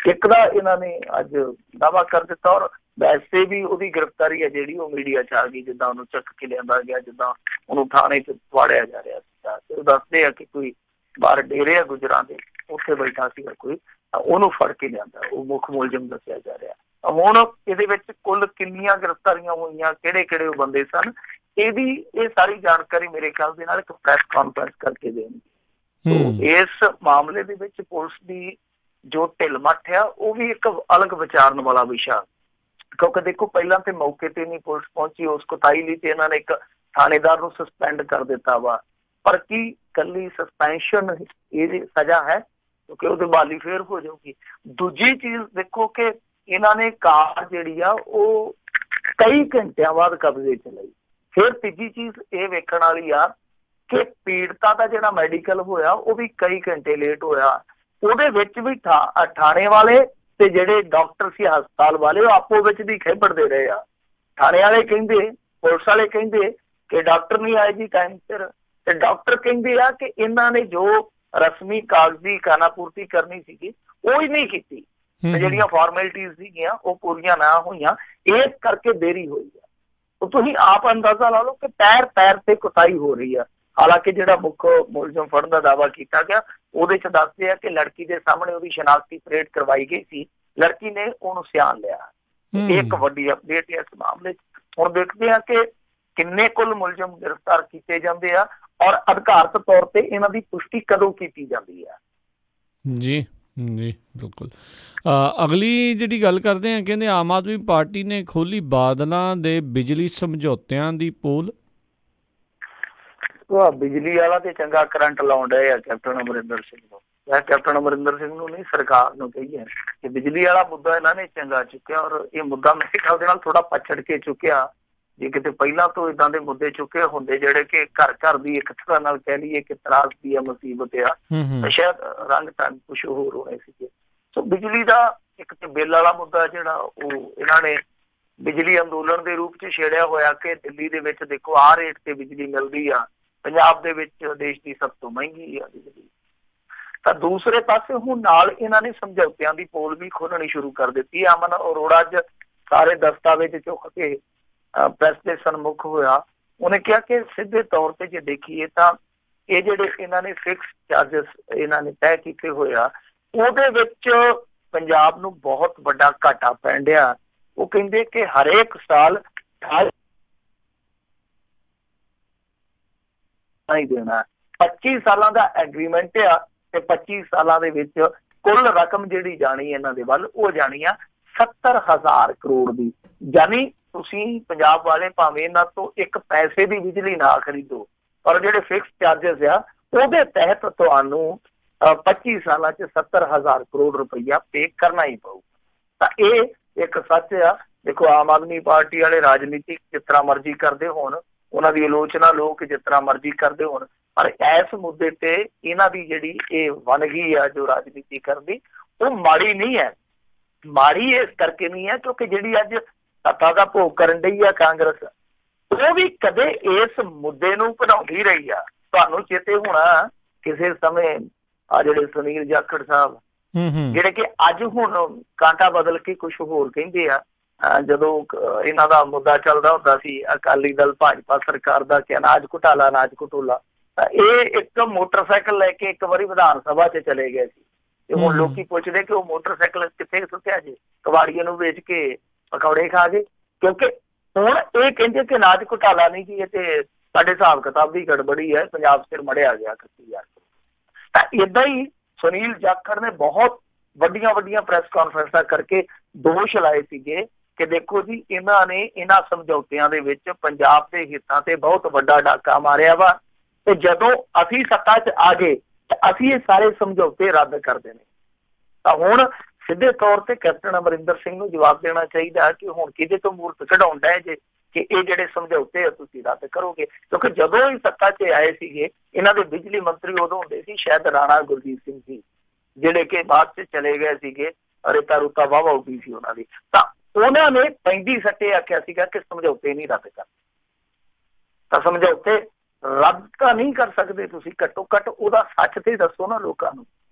ਇੱਕ ਦਾ ਇਹਨਾਂ ਨੇ ਅੱਜ ਦਾਅਵਾ ਕਰ ਦਿੱਤਾ। ਔਰ ਵੈਸੇ ਵੀ ਉਹਦੀ ਗ੍ਰਿਫਤਾਰੀ ਹੈ ਜਿਹੜੀ ਉਹ ਮੀਡੀਆ 'ਚ ਆ ਗਈ, ਜਿੱਦਾਂ ਉਹਨੂੰ ਚੱਕ ਕੇ ਲਿਆਂਦਾ ਗਿਆ, ਜਿੱਦਾਂ ਉਹਨੂੰ ਥਾਣੇ 'ਚ ਵਾੜਿਆ ਜਾ ਰਿਹਾ ਸੀਗਾ। ਤੇ ਉਹ ਦੱਸਦੇ ਆ ਕਿ ਕੋਈ ਬਾਹਰ ਡੇਰੇ ਆ ਗੁਜਰਾਂ ਦੇ, ਉੱਥੇ ਬੈਠਾ ਸੀਗਾ ਕੋਈ, ਉਹਨੂੰ ਫੜ ਕੇ ਲਿਆਂਦਾ, ਉਹ ਮੁੱਖ ਮੁਲਜ਼ਮ ਦੱਸਿਆ ਜਾ ਰਿਹਾ। ਹੁਣ ਇਹਦੇ ਵਿੱਚ ਕੁੱਲ ਕਿੰਨੀਆਂ ਗ੍ਰਿਫਤਾਰੀਆਂ ਹੋਈਆਂ, ਕਿਹੜੇ ਕਿਹੜੇ ਉਹ ਬੰਦੇ ਸਨ, ਇਹ ਸਾਰੀ ਜਾਣਕਾਰੀ ਮੇਰੇ ਖਿਆਲ ਦੇ ਨਾਲ ਇੱਕ ਪ੍ਰੈਸ ਕਾਨਫਰੰਸ ਕਰਕੇ ਦੇਣਗੇ। ਇਸ ਮਾਮਲੇ ਦੇ ਵਿੱਚ ਪੁਲਿਸ ਦੀ ਜੋ ਢਿੱਲ ਮੱਠ ਆ ਉਹ ਵੀ ਇੱਕ ਅਲੱਗ ਵਿਚਾਰਨ ਵਾਲਾ ਵਿਸ਼ਾ, ਕਿਉਂਕਿ ਦੇਖੋ ਪਹਿਲਾਂ ਤੇ ਮੌਕੇ ਤੇ ਨਹੀਂ ਪੁਲਿਸ ਪਹੁੰਚੀ, ਉਸ ਕੁਤਾਈ ਲਈ ਤੇ ਇਹਨਾਂ ਨੇ ਇੱਕ ਥਾਣੇਦਾਰ ਨੂੰ ਸਸਪੈਂਡ ਕਰ ਦਿੱਤਾ ਵਾ। ਪਰ ਕੀ ਇਕੱਲੀ ਸਸਪੈਂਸ਼ਨ ਇਹਦੀ ਸਜ਼ਾ ਹੈ? ਕਿਉਂਕਿ ਉਹਦੇ ਬਾਲੀ ਫੇਰ ਹੋ ਜਾਊਗੀ। ਦੂਜੀ ਚੀਜ਼ ਦੇਖੋ ਕਿ ਇਹਨਾਂ ਨੇ ਕਾਰ ਜਿਹੜੀ ਆ ਉਹ ਕਈ ਘੰਟਿਆਂ ਬਾਅਦ ਕਬਜ਼ੇ 'ਚ ਲਈ। ਫਿਰ ਤੀਜੀ ਚੀਜ਼ ਇਹ ਵੇਖਣ ਵਾਲੀ ਆ ਕਿ ਪੀੜਤਾ ਦਾ ਜਿਹੜਾ ਮੈਡੀਕਲ ਹੋਇਆ ਉਹ ਵੀ ਕਈ ਘੰਟੇ ਲੇਟ ਹੋਇਆ। ਉਹਦੇ ਵਿੱਚ ਵੀ ਥਾਣੇ ਵਾਲੇ ਤੇ ਜਿਹੜੇ ਡਾਕਟਰ ਸੀ ਹਸਪਤਾਲ ਵਾਲੇ ਉਹ ਆਪੋ ਵਿੱਚ ਦੀ ਖੇਬੜਦੇ ਰਹੇ ਆ। ਥਾਣੇ ਵਾਲੇ ਕਹਿੰਦੇ, ਪੁਲਿਸ ਵਾਲੇ ਕਹਿੰਦੇ ਕਿ ਡਾਕਟਰ ਨਹੀਂ ਆਏ ਜੀ ਟਾਈਮ ਸਿਰ, ਤੇ ਡਾਕਟਰ ਕਹਿੰਦੇ ਆ ਕਿ ਇਹਨਾਂ ਨੇ ਜੋ ਰਸਮੀ ਕਾਗਜ਼ੀ ਖਾਨਾਪੂਰਤੀ ਕਰਨੀ ਸੀਗੀ ਉਹ ਹੀ ਨਹੀਂ ਕੀਤੀ, ਜਿਹੜੀਆਂ ਫਾਰਮੈਲਿਟੀਜ਼ ਸੀਗੀਆਂ ਉਹ ਪੂਰੀਆਂ ਨਾ ਹੋਈਆਂ, ਇਸ ਕਰਕੇ ਦੇਰੀ ਹੋਈ ਆ। ਤੁਸੀਂ ਆਪ ਅੰਦਾਜ਼ਾ ਲਾ ਲਓ ਕਿ ਪੈਰ ਤੇ ਕੁਤਾਈ ਹੋ ਰਹੀ ਆ। ਹਾਲਾਂਕਿ ਜਿਹੜਾ ਮੁੱਖ ਮੁਲਜ਼ਮ ਫੜਨ ਦਾ ਦਾਅਵਾ ਕੀਤਾ ਗਿਆ ਉਹਦੇ 'ਚ ਦੱਸਦੇ ਆ ਕਿ ਲੜਕੀ ਦੇ ਸਾਹਮਣੇ ਉਹਦੀ ਸ਼ਨਾਖਤੀ ਪਰੇਡ ਕਰਵਾਈ ਗਈ ਸੀ, ਲੜਕੀ ਨੇ ਉਹਨੂੰ ਸਿਆਣ ਲਿਆ। ਇਹ ਇੱਕ ਵੱਡੀ ਅਪਡੇਟ ਹੈ ਇਸ ਮਾਮਲੇ 'ਚ। ਹੁਣ ਦੇਖਦੇ ਆ ਕਿ ਕਿੰਨੇ ਕੁੱਲ ਮੁਲਜ਼ਮ ਗ੍ਰਿਫਤਾਰ ਕੀਤੇ ਜਾਂਦੇ ਆ ਔਰ ਅਧਿਕਾਰਤ ਤੌਰ ਤੇ ਇਹਨਾਂ ਦੀ ਪੁਸ਼ਟੀ ਕਦੋਂ ਕੀਤੀ ਜਾਂਦੀ ਆ। ਜੀ ਜੀ ਬਿਲਕੁਲ। ਅਗਲੀ ਜਿਹੜੀ ਗੱਲ ਕਰਦੇ ਆ, ਕਹਿੰਦੇ ਆਮ ਆਦਮੀ ਪਾਰਟੀ ਨੇ ਖੋਲੀ ਬਾਦਲਾਂ ਦੇ ਬਿਜਲੀ ਸਮਝੌਤਿਆਂ ਦੀ ਪੋਲ। ਬਿਜਲੀ ਵਾਲਾ ਤੇ ਚੰਗਾ ਕਰੰਟ ਲਾਉਣ ਡਏ ਆ ਕੈਪਟਨ ਅਮਰਿੰਦਰ ਸਿੰਘ ਨੂੰ। ਕੈਪਟਨ ਅਮਰਿੰਦਰ ਸਿੰਘ ਨੂੰ ਨਹੀਂ, ਸਰਕਾਰ ਨੂੰ ਕਹੀਏ ਕਿ ਬਿਜਲੀ ਵਾਲਾ ਮੁੱਦਾ ਇਹਨਾਂ ਨੇ ਚੰਗਾ ਚੁੱਕਿਆ। ਔਰ ਇਹ ਮੁੱਦਾ ਮੇਰੇ ਖਿਆਲ ਦੇ ਨਾਲ ਥੋੜਾ ਪਛੜ ਕੇ ਚੁੱਕਿਆ। ਜੇ ਕਿਤੇ ਪਹਿਲਾਂ ਤੋਂ ਏਦਾਂ ਦੇ ਮੁੱਦੇ ਚੁੱਕੇ ਹੁੰਦੇ ਜਿਹੜੇ ਕਿ ਘਰ ਘਰ ਦੀ ਇੱਕ ਤਰ੍ਹਾਂ ਨਾਲ ਕਹਿ ਲਈਏ ਕਿ ਤਰਾਸ ਦੀ ਆ, ਮੁਸੀਬਤ ਆ, ਤਾਂ ਸ਼ਾਇਦ ਰੰਗ ਢੰਗ ਕੁਛ ਹੋਰ ਹੋਣੇ ਸੀਗੇ। ਸੋ ਬਿਜਲੀ ਦਾ ਇੱਕ ਤੇ ਬਿੱਲ ਵਾਲਾ ਮੁੱਦਾ ਜਿਹੜਾ ਉਹ ਇਹਨਾਂ ਨੇ ਬਿਜਲੀ ਅੰਦੋਲਨ ਦੇ ਰੂਪ 'ਚ ਛੇੜਿਆ ਹੋਇਆ ਕਿ ਦਿੱਲੀ ਦੇ ਵਿੱਚ ਦੇਖੋ ਆਹ ਰੇਟ ਤੇ ਬਿਜਲੀ ਮਿਲਦੀ ਆ, ਪੰਜਾਬ ਦੇ ਵਿੱਚ ਦੇਸ਼ ਦੀ ਸਭ ਤੋਂ ਮਹਿੰਗੀ ਆ ਬਿਜਲੀ। ਤਾਂ ਦੂਸਰੇ ਪਾਸੇ ਹੁਣ ਨਾਲ ਇਹਨਾਂ ਨੇ ਸਮਝੌਤਿਆਂ ਦੀ ਪੋਲ ਵੀ ਖੋਲਣੀ ਸ਼ੁਰੂ ਕਰ ਦਿੱਤੀ। ਅਮਨ ਅਰੋੜਾ ਅੱਜ ਸਾਰੇ ਦਸਤਾਵੇਜ਼ ਚੁੱਕ ਕੇ ਪ੍ਰੈਸ ਦੇ ਸਨਮੁਖ ਹੋਇਆ। ਉਹਨੇ ਕਿਹਾ ਕਿ ਸਿੱਧੇ ਤੌਰ ਤੇ ਜੇ ਦੇਖੀਏ ਤਾਂ ਇਹ ਜਿਹੜੇ ਇਹਨਾਂ ਨੇ ਫਿਕਸ ਚਾਰਜਸ ਇਹਨਾਂ ਨੇ ਤੈਅ ਕੀਤੇ ਹੋਇਆ ਉਹਦੇ ਵਿੱਚ ਪੰਜਾਬ ਨੂੰ ਬਹੁਤ ਵੱਡਾ ਘਾਟਾ ਪੈਣ ਡਿਆ। ਉਹ ਕਹਿੰਦੇ ਕਿ ਹਰੇਕ ਸਾਲ ਨਹੀਂ ਦੇਣਾ। 25 ਸਾਲਾਂ ਦਾ ਐਗਰੀਮੈਂਟ ਆ ਤੇ 25 ਸਾਲਾਂ ਦੇ ਵਿੱਚ ਕੁੱਲ ਰਕਮ ਜਿਹੜੀ ਜਾਣੀ ਇਹਨਾਂ ਦੇ ਵੱਲ ਉਹ ਜਾਣੀ ਆ 70,000 ਕਰੋੜ ਦੀ। ਯਾਨੀ ਤੁਸੀਂ ਪੰਜਾਬ ਵਾਲੇ ਭਾਵੇਂ ਇਹਨਾਂ ਤੋਂ ਇੱਕ ਪੈਸੇ ਦੀ ਬਿਜਲੀ ਨਾ ਖਰੀਦੋ, ਪਰ ਜਿਹੜੇ ਫਿਕਸ ਚਾਰਜਸ ਆ ਉਹਦੇ ਤਹਿਤ ਤੁਹਾਨੂੰ 25 ਸਾਲਾਂ 'ਚ 70,000 ਕਰੋੜ ਰੁਪਈਆ ਪੇ ਕਰਨਾ ਹੀ ਪਊ। ਤਾਂ ਇਹ ਇੱਕ ਸੱਚ ਆ। ਦੇਖੋ ਆਮ ਆਦਮੀ ਪਾਰਟੀ ਵਾਲੇ ਰਾਜਨੀਤਿਕ ਜਿਸ ਤਰ੍ਹਾਂ ਮਰਜ਼ੀ ਕਰਦੇ ਹੋਣ, ਉਹਨਾਂ ਦੀ ਆਲੋਚਨਾ ਲੋਕ ਜਿਸ ਤਰ੍ਹਾਂ ਮਰਜ਼ੀ ਕਰਦੇ ਹੋਣ, ਪਰ ਇਸ ਮੁੱਦੇ ਤੇ ਇਹਨਾਂ ਦੀ ਜਿਹੜੀ ਇਹ ਵੰਨਗੀ ਆ ਜੋ ਰਾਜਨੀਤੀ ਕਰਦੀ ਉਹ ਮਾੜੀ ਨਹੀਂ ਹੈ। ਮਾੜੀ ਇਸ ਕਰਕੇ ਨਹੀਂ ਹੈ ਕਿਉਂਕਿ ਜਿਹੜੀ ਅੱਜ ਸੱਤਾ ਦਾ ਭੋਗ ਕਰਨ ਡਈ ਆ ਕਾਂਗਰਸ, ਉਹ ਵੀ ਕਦੇ ਇਸ ਮੁੱਦੇ ਨੂੰ ਵਧਾਉਂਦੀ ਰਹੀ ਆ। ਤੁਹਾਨੂੰ ਚੇਤੇ ਹੋਣਾ ਕਿਸੇ ਸਮੇਂ ਆ ਜਿਹੜੇ ਸੁਨੀਲ ਜਾਖੜ ਸਾਹਿਬ ਜਿਹੜੇ ਕਿ ਅੱਜ ਹੁਣ ਕਾਂਟਾ ਬਦਲ ਕੇ ਕੁਛ ਹੋਰ ਕਹਿੰਦੇ ਆ, ਜਦੋਂ ਇਹਨਾਂ ਦਾ ਮੁੱਦਾ ਚੱਲਦਾ ਹੁੰਦਾ ਸੀ ਅਕਾਲੀ ਦਲ ਭਾਜਪਾ ਸਰਕਾਰ ਦਾ ਕਿ ਅਨਾਜ ਘੁਟਾਲਾ ਅਨਾਜ ਘਟੋਲਾ, ਤਾਂ ਇਹ ਇੱਕ ਮੋਟਰਸਾਈਕਲ ਲੈ ਕੇ ਇੱਕ ਵਾਰੀ ਵਿਧਾਨ ਸਭਾ 'ਚ ਚਲੇ ਗਏ ਸੀ। ਤੇ ਹੁਣ ਲੋਕੀ ਪੁੱਛਦੇ ਕਿ ਉਹ ਮੋਟਰਸਾਈਕਲ ਕਿੱਥੇ ਸੁੱਟਿਆ ਜੇ, ਕਬਾੜੀਏ ਨੂੰ ਵੇਚ ਕੇ ਪਕੌੜੇ ਖਾ ਗਏ। ਕਿਉਂਕਿ ਹੁਣ ਇਹ ਕਹਿੰਦੇ ਕਿ ਅਨਾਜ ਘੁਟਾਲਾ ਨਹੀਂ ਜੀ, ਇਹ ਤੇ ਸਾਡੇ ਹਿਸਾਬ ਕਿਤਾਬ ਦੀ ਗੜਬੜੀ ਹੈ, ਪੰਜਾਬ ਸਿਰ ਮੜਿਆ ਗਿਆ 31,000। ਤਾਂ ਏਦਾਂ ਹੀ ਸੁਨੀਲ ਜਾਖੜ ਨੇ ਬਹੁਤ ਵੱਡੀਆਂ ਪ੍ਰੈਸ ਕਾਨਫਰੰਸਾਂ ਕਰਕੇ ਦੋਸ਼ ਲਾਏ ਸੀਗੇ ਕਿ ਦੇਖੋ ਜੀ ਇਹਨਾਂ ਨੇ ਇਹਨਾਂ ਸਮਝੌਤਿਆਂ ਦੇ ਵਿੱਚ ਪੰਜਾਬ ਦੇ ਹਿੱਤਾਂ ਤੇ ਬਹੁਤ ਵੱਡਾ ਡਾਕਾ ਮਾਰਿਆ ਵਾ, ਤੇ ਜਦੋਂ ਅਸੀਂ ਸੱਤਾ 'ਚ ਆ ਗਏ ਤਾਂ ਅਸੀਂ ਇਹ ਸਾਰੇ ਸਮਝੌਤੇ ਰੱਦ ਕਰ ਦੇਣੇ। ਤਾਂ ਹੁਣ ਸਿੱਧੇ ਤੌਰ ਤੇ ਕੈਪਟਨ ਅਮਰਿੰਦਰ ਸਿੰਘ ਨੂੰ ਜਵਾਬ ਦੇਣਾ ਚਾਹੀਦਾ ਕਿ ਹੁਣ ਕਿਹਦੇ ਤੋਂ ਮੂਰਤ ਕਢਾਉਣ ਡਏ ਜੇ। कि ये जिहड़े समझौते तुसीं रद्द करोगे, क्योंकि जदों ही सत्ता 'च आए सीगे इन्हां दे बिजली मंत्री उदों हुंदे सी शायद राणा गुरजीत सिंह जी, जिहड़े कि बाद 'च चले गए सीगे, रेता रूता वाहवा उड्डी सी उन्हां दी। तां उन्हां ने पैंदी सट्टे आख्या सीगा कि समझौते नहीं रद्द करने। तां समझौते रद्द तां नहीं कर सकदे तुसीं, घट्टो घट्ट उहदा सच ते दसो ना लोकां नूं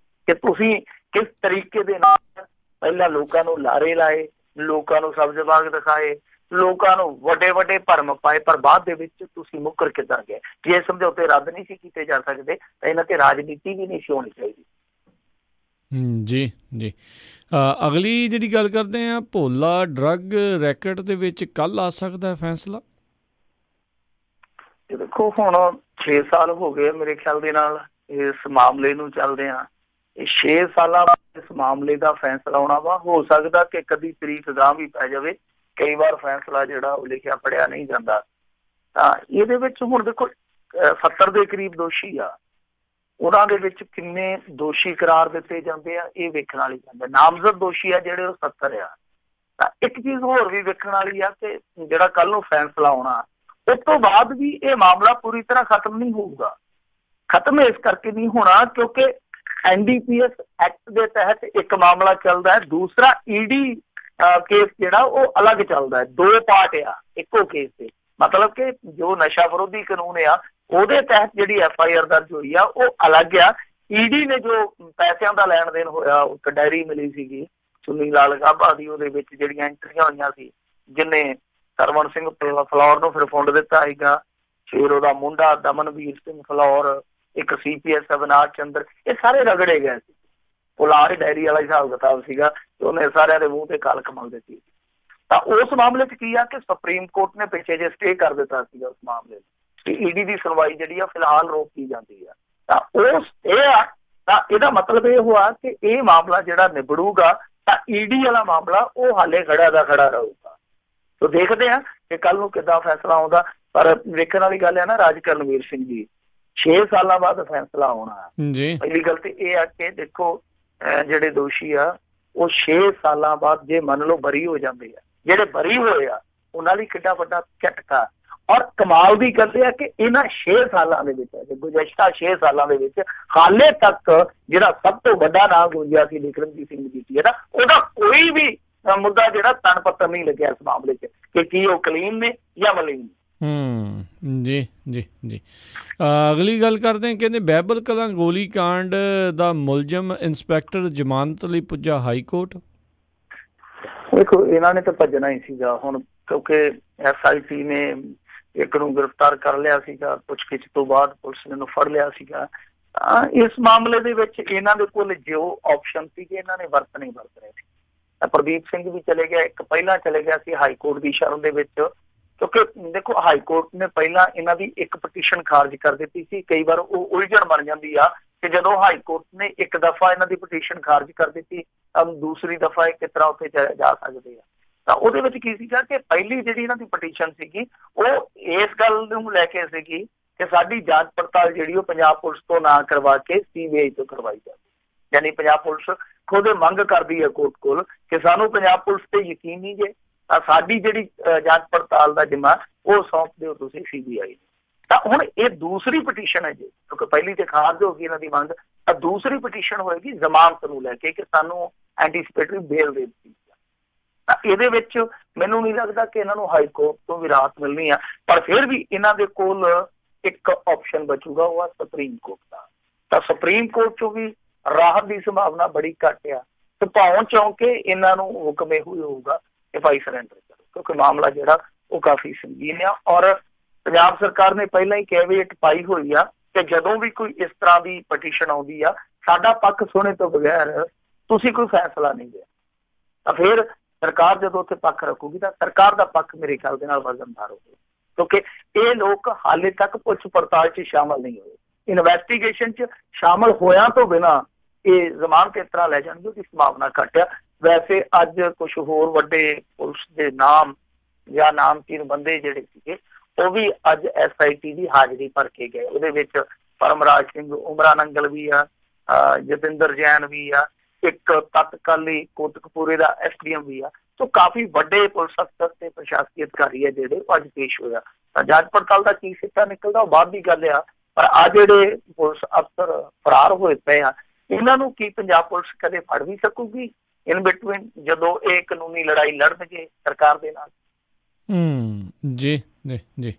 कि तुसीं किस तरीके दे नाल पहला लोकां नूं लारे लाए, लोकां नूं सब्ज बाग दिखाए, लोकां नूं वड्डे वड्डे भरम पाए, पर बाद दे विच तुसीं मुकर किद्दां गए। जे समझौते रद्द नहीं सी कीते जा सकदे तां इन्हां ते राजनीति भी नहीं सी होनी चाहीदी। जी जी। अगली जिहड़ी गल करदे हैं, भोला ड्रग रैकेट दे विच कल आ सकदा है फैसला? देखो हुण 6 साल हो गए मेरे ख्याल दे नाल इस मामले नूं चलदिआं। 6 सालां बाद इस मामले का फैसला होना वा, हो सकदा कि कदी तरीक गांह भी पै जावे, कई बार फैसला जिहड़ा वो लिखिया पढ़िया नहीं जाता। तां इहदे विच हुण देखो 70 के करीब दोषी आ, उन्हां दे विच किन्ने दोषी करार दिते जांदे आ ये वेखण वाली गल है। नामजद दोषी आ जिहड़े वो 70 आ। तां एक चीज़ होर भी वेखण वाली आ कि जिहड़ा कल नूं फैसला होना उस तो बाद भी ये मामला पूरी तरह खत्म नहीं होगा। खत्म इस करके नहीं होना क्योंकि NDPS एक्ट के तहत एक मामला चलता है, दूसरा ED केस जिहड़ा वो अलग चलता है। 2 पार्ट आ इको केस से, मतलब कि जो नशा विरोधी कानून आ ਉਹਦੇ तहत जी FIR दर्ज हुई आ वो अलग आ। ED ने जो पैसों का लैन देन होया, एक डायरी मिली सी सुनी लाल गाभा की, वो ਜਿਹੜੀਆਂ एंट्रियां हुई सी, जिन्हें सरवण सिंह फलौर ਨੂੰ ਫਿਰ ਫੁੰਡ ਦਿੱਤਾ ਸੀਗਾ, ਫਿਰ ਉਹਦਾ ਮੁੰਡਾ ਦਮਨਵੀਰ ਸਿੰਘ ਫਲੌਰ, एक CPS अविनाश चंद्र, ये सारे रगड़े गए सी। पुलार डायरी वाला हिसाब किताब सीगा ते उन्हें सारे दे मूंह ते काल कमल दी। तां उस मामले च की आ कि सुप्रीम कोर्ट ने पिछे जे स्टे कर दिता सीगा उस मामले ते ED दी सुनवाई जिहड़ी आ फिलहाल रोक की जाती है। तां उस ਇਹਦਾ मतलब ये हुआ कि ये मामला जिहड़ा निबड़ूगा तां ED वाला मामला वो हाले खड़ा दा खड़ा रहूगा। तो देखते हैं कि कल नूं किद्दां फैसला आउंदा, पर वेखण वाली गल है ना राज करनवीर सिंह जी 6 साल बाद फैसला होना है। पहली गल तो यह है कि देखो जिहड़े दोषी आ वो 6 साल बाद जे मन लो बरी हो जाते हैं, जिहड़े बरी होए आ उन्हां लई किड्डा वड्डा झटका। और कमाल दी गल है कि इन्हां 6 सालां दे विच गुज़श्ता 6 सालां दे विच हाले तक जिहड़ा सब तो वड्डा नाम गूंजिया सी बिक्रमजीत सिंह जीती है ना, उहदा कोई भी मुद्दा जिहड़ा तन पत्तर नहीं लग्या इस मामले च कि की वो कलीन ने या मलीन। जी जी जी। अगली गल करते हैं, कहते बैबल कलां गोली कांड दा मुलजम इंस्पैक्टर जमानत लई पुज्जा हाई कोर्ट। देखो इन्होंने तो भजना ही सीगा हुण, क्योंकि SIT ने एक नूं गिरफ्तार कर लिया सीगा, पुछगिछ तो बाद पुलिस ने फड़ लिया सीगा। इस मामले दे विच इन्हां दे कोल जो ऑप्शन सी इन्हां ने वरत नहीं वरत रहे थे। प्रदीप सिंह भी चले गया, एक पहला चले गया सी हाई कोर्ट की शरण दे विच, क्योंकि देखो हाई कोर्ट ने पहला इन्हां दी एक पटीशन खारिज कर दी सी। कई बार वो उलझन बन जाती आ कि जदों हाई कोर्ट ने एक दफा इन्हां दी पटीशन खारिज कर दी, अब दूसरी दफा किस तरह उत्थे जा सकते हैं। तो ਉਹਦੇ ਵਿੱਚ ਕੀ ਸੀਗਾ कि पहली ਜਿਹੜੀ ਇਹਨਾਂ ਦੀ ਪਟੀਸ਼ਨ ਸੀਗੀ ਉਹ ਇਸ ਗੱਲ ਨੂੰ ਲੈ ਕੇ ਸੀਗੀ ਕਿ ਸਾਡੀ ਜਾਂਚ ਪੜਤਾਲ ਜਿਹੜੀ ਉਹ ਪੰਜਾਬ ਪੁਲਿਸ ਤੋਂ ਨਾ ਕਰਵਾ ਕੇ CBI ਤੋਂ ਕਰਵਾਈ ਜਾਵੇ। यानी पंजाब पुलिस खुद मंग करती है कोर्ट को कि सानू पंजाब पुलिस ते यकीन नहीं जे, साडी जिहड़ी जांच पड़ताल का जिम्मा वो सौंप दिओ तुसीं CBI। तो हुण ये दूसरी पटीशन है जी, क्योंकि पहली तो खारिज होगी इन्हां दी मंग, तो दूसरी पटीशन होएगी जमानत नूं लैके कि सानू एंटीसिपेटरी बेल दे दित्ती। ਇਹਦੇ ਵਿੱਚ ਮੈਨੂੰ नहीं लगता कि इन्हां नूं हाई कोर्ट तो भी राहत मिलनी है, पर फिर भी इन्हां दे कोल एक ऑप्शन बचूगा वो सुप्रीम कोर्ट का। तो सुप्रीम कोर्ट चों भी राहत की संभावना बड़ी घट आ। तो भावों चौंके इन्हां नूं हुक्म यही होगा कि भाई सरेंडर करो, क्योंकि मामला जिहड़ा वो काफ़ी संगीन आ। और पंजाब सरकार ने पहले ही कैविएट पाई हुई आ कि जदों भी कोई इस तरह की पटीशन आउंदी आ, साडा पक्ष सुने तो बगैर तुसीं कोई फैसला नहीं दिया। तो फिर सरकार जदों उत्थे पक्ष रखूगी तो सरकार का पक्ष मेरे ख्याल दे नाल वजनदार होगा, क्योंकि ये लोग हाले तक पुछ पड़ताल च शामिल नहीं हुए, इन्वेस्टिगेशन च शामिल होया तो बिना ये जमानत इस तरह लै जाएंगे की संभावना घट आ। वैसे अज कुछ होर वड्डे पुलिस के नाम या नामचीन बंदे जिहड़े सीगे वो भी अज SIT की हाजिरी भर के गए। उहदे विच परमराज सिंह उमरा नंगल भी आ, जतिंदर जैन भी आ, एक तत्काली कोटकपूरे का SDM भी आ। ਤੋਂ ਕਾਫੀ ਵੱਡੇ ਪੁਲਿਸ ਅਫਸਰ ਤੇ ਪ੍ਰਸ਼ਾਸਕੀ ਅਧਿਕਾਰੀ ਹੈ ਜਿਹੜੇ ਅੱਜ ਪੇਸ਼ ਹੋਇਆ। ਤਾਂ ਜਾਂਚ ਪੜਤਾਲ ਦਾ ਕੀ ਸਿੱਟਾ ਨਿਕਲਦਾ ਉਹ ਬਾਅਦ ਦੀ ਗੱਲ ਆ, ਪਰ ਆ ਜਿਹੜੇ ਪੁਲਿਸ ਅਫਸਰ ਫਰਾਰ ਹੋਏ ਪਏ ਆ ਇਹਨਾਂ ਨੂੰ ਕੀ ਪੰਜਾਬ ਪੁਲਿਸ ਕਦੇ ਫੜ ਵੀ ਸਕੂਗੀ ਇਨ ਬਿਟਵੀਨ ਜਦੋਂ ਇਹ ਕਾਨੂੰਨੀ ਲੜਾਈ ਲੜਨਗੇ ਸਰਕਾਰ ਦੇ ਨਾਲ? ਜੀ ਜੀ ਜੀ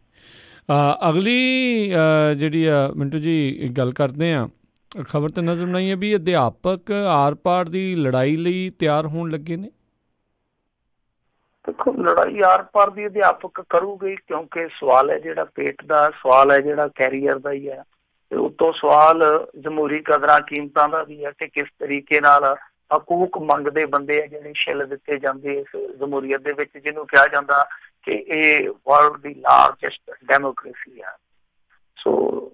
ਅਗਲੀ ਜਿਹੜੀ ਮਿੰਟੂ ਜੀ ਗੱਲ ਕਰਦੇ ਹਾਂ, ਖਬਰ ਤਾਂ ਨਜ਼ਰ ਨਹੀਂ ਹੈ ਵੀ ਅਧਿਆਪਕ ਆਰ ਪਾਰ ਦੀ ਲੜਾਈ ਲਈ ਤਿਆਰ ਹੋਣ ਲੱਗੇ ਨੇ। ਦੇਖੋ ਲੜਾਈ ਆਰ ਪਾਰ ਦੀ ਅਧਿਆਪਕ ਕਰੂਗੇ ਕਿਉਂਕਿ ਸਵਾਲ ਹੈ ਜਿਹੜਾ ਪੇਟ ਦਾ ਸਵਾਲ ਹੈ, ਜਿਹੜਾ ਕੈਰੀਅਰ ਦਾ ਹੀ ਹੈ, ਤੇ ਉਤੋਂ ਸਵਾਲ ਜਮਹੂਰੀ ਕਦਰਾਂ ਕੀਮਤਾਂ ਦਾ ਵੀ ਹੈ ਕਿ ਕਿਸ ਤਰੀਕੇ ਨਾਲ ਹਕੂਕ ਮੰਗਦੇ ਬੰਦੇ ਆ ਜਿਹੜੇ ਛਿੱਲ ਦਿੱਤੇ ਜਾਂਦੇ ਇਸ ਜਮਹੂਰੀਅਤ ਦੇ ਵਿੱਚ, ਜਿਹਨੂੰ ਕਿਹਾ ਜਾਂਦਾ ਕਿ ਇਹ ਵਰਲਡ ਦੀ ਲਾਰਜੈਸਟ ਡੈਮੋਕ੍ਰੇਸੀ ਆ। ਸੋ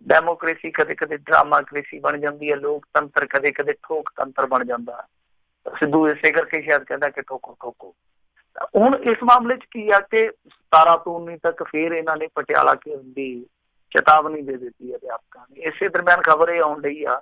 ਡੈਮੋਕ੍ਰੇਸੀ ਕਦੇ ਕਦੇ ਡਰਾਮਾਕ੍ਰੇਸੀ ਬਣ ਜਾਂਦੀ ਹੈ, ਲੋਕਤੰਤਰ ਕਦੇ ਕਦੇ ਠੋਕਤੰਤਰ ਬਣ ਜਾਂਦਾ। ਸਿੱਧੂ ਇਸੇ ਕਰਕੇ ਸ਼ਾਇਦ ਕਹਿੰਦਾ ਕਿ ਠੋਕੋ ਠੋਕੋ। ਹੁਣ ਇਸ ਮਾਮਲੇ 'ਚ ਕੀ ਆ ਕਿ 17 ਤੋਂ 19 ਤੱਕ ਫਿਰ ਇਹਨਾਂ ਨੇ ਪਟਿਆਲਾ ਕੇਸ ਦੀ ਚੇਤਾਵਨੀ ਦੇ ਦਿੱਤੀ ਅਧਿਆਪਕਾਂ ਨੇ। ਇਸੇ ਦਰਮਿਆਨ ਖਬਰ ਇਹ ਆਉਣ ਡਈ ਆ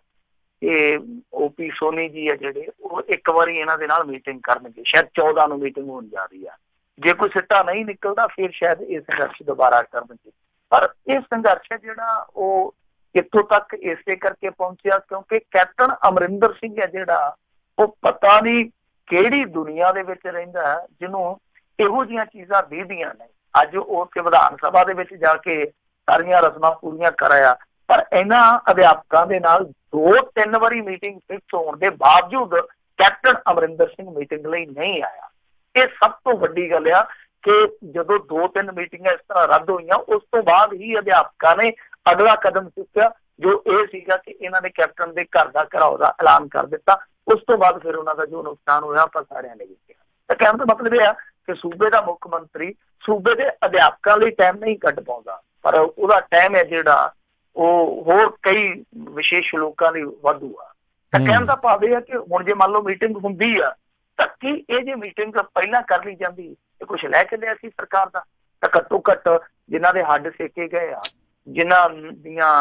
ਕਿ OP ਸੋਨੀ ਜੀ ਆ ਜਿਹੜੇ ਉਹ ਇੱਕ ਵਾਰੀ ਇਹਨਾਂ ਦੇ ਨਾਲ ਮੀਟਿੰਗ ਕਰਨਗੇ, ਸ਼ਾਇਦ 14 ਨੂੰ ਮੀਟਿੰਗ ਹੋਣ ਜਾ ਰਹੀ ਆ। ਜੇ ਕੋਈ ਸਿੱਟਾ ਨਹੀਂ ਨਿਕਲਦਾ ਫਿਰ ਸ਼ਾਇਦ ਇਹ ਸੰਘਰਸ਼ ਦੁਬਾਰਾ ਕਰਨਗੇ। ਪਰ ਇਹ ਸੰਘਰਸ਼ ਹੈ ਜਿਹੜਾ ਉਹ ਇੱਥੋਂ ਤੱਕ ਇਸੇ ਕਰਕੇ ਪਹੁੰਚਿਆ ਕਿਉਂਕਿ ਕੈਪਟਨ ਅਮਰਿੰਦਰ ਸਿੰਘ ਹੈ ਜਿਹੜਾ ਉਹ ਪਤਾ ਨਹੀਂ ਕਿਹੜੀ ਦੁਨੀਆ ਦੇ ਵਿੱਚ ਰਹਿੰਦਾ ਜਿਹਨੂੰ ਇਹੋ ਜਿਹੀਆਂ ਚੀਜ਼ਾਂ ਦੀਦੀਆਂ ਨੇ। ਅੱਜ ਉਹ ਤੇ ਵਿਧਾਨ ਸਭਾ ਦੇ ਵਿੱਚ ਜਾ ਕੇ ਸਾਰੀਆਂ ਰਸਮਾਂ ਪੂਰੀਆਂ ਕਰਾਇਆ, ਪਰ ਇਹਨਾਂ ਅਧਿਆਪਕਾਂ ਦੇ ਨਾਲ 2-3 ਵਾਰੀ ਮੀਟਿੰਗ ਫਿਕਸ ਹੋਣ ਦੇ ਬਾਵਜੂਦ ਕੈਪਟਨ ਅਮਰਿੰਦਰ ਸਿੰਘ ਮੀਟਿੰਗ ਲਈ ਨਹੀਂ ਆਇਆ। ਇਹ ਸਭ ਤੋਂ ਵੱਡੀ ਗੱਲ ਆ ਕਿ ਜਦੋਂ 2-3 ਮੀਟਿੰਗਾਂ ਇਸ ਤਰ੍ਹਾਂ ਰੱਦ ਹੋਈਆਂ ਉਸ ਤੋਂ ਬਾਅਦ ਹੀ ਅਧਿਆਪਕਾਂ ਨੇ ਅਗਲਾ ਕਦਮ ਚੁੱਕਿਆ ਜੋ ਇਹ ਸੀਗਾ ਕਿ ਇਹਨਾਂ ਨੇ ਕੈਪਟਨ ਦੇ ਘਰ ਦਾ ਘਿਰਾਓ ਦਾ ਐਲਾਨ ਕਰ ਦਿੱਤਾ। ਉਸ ਤੋਂ ਬਾਅਦ ਫਿਰ ਉਹਨਾਂ ਦਾ ਜੋ ਨੁਕਸਾਨ ਹੋਇਆ ਆਪਾਂ ਸਾਰਿਆਂ ਨੇ ਵੇਖਿਆ। ਤਾਂ ਕਹਿਣ ਦਾ ਮਤਲਬ ਇਹ ਆ ਕਿ ਸੂਬੇ ਦਾ ਮੁੱਖ ਮੰਤਰੀ ਸੂਬੇ ਦੇ ਅਧਿਆਪਕਾਂ ਲਈ ਟਾਈਮ ਨਹੀਂ ਕੱਢ ਪਾਉਂਦਾ, ਪਰ ਉਹਦਾ ਟਾਈਮ ਹੈ ਜਿਹੜਾ ਉਹ ਹੋਰ ਕਈ ਵਿਸ਼ੇਸ਼ ਲੋਕਾਂ ਲਈ ਵਾਧੂ ਆ। ਤਾਂ ਕਹਿਣ ਦਾ ਭਾਵ ਇਹ ਆ ਕਿ ਹੁਣ ਜੇ ਮੰਨ ਲਓ ਮੀਟਿੰਗ ਹੁੰਦੀ ਆ ਤਾਂ ਕੀ ਇਹ ਜੇ ਮੀਟਿੰਗ ਪਹਿਲਾਂ ਕਰ ਲਈ ਜਾਂਦੀ ਇਹ ਕੁਛ ਲੈ ਕੇ ਲਿਆ ਸੀ ਸਰਕਾਰ ਦਾ, ਤਾਂ ਘੱਟੋ ਘੱਟ ਜਿਨ੍ਹਾਂ ਦੇ ਹੱਡ ਸੇਕੇ ਗਏ ਆ, ਜਿਨ੍ਹਾਂ ਦੀਆਂ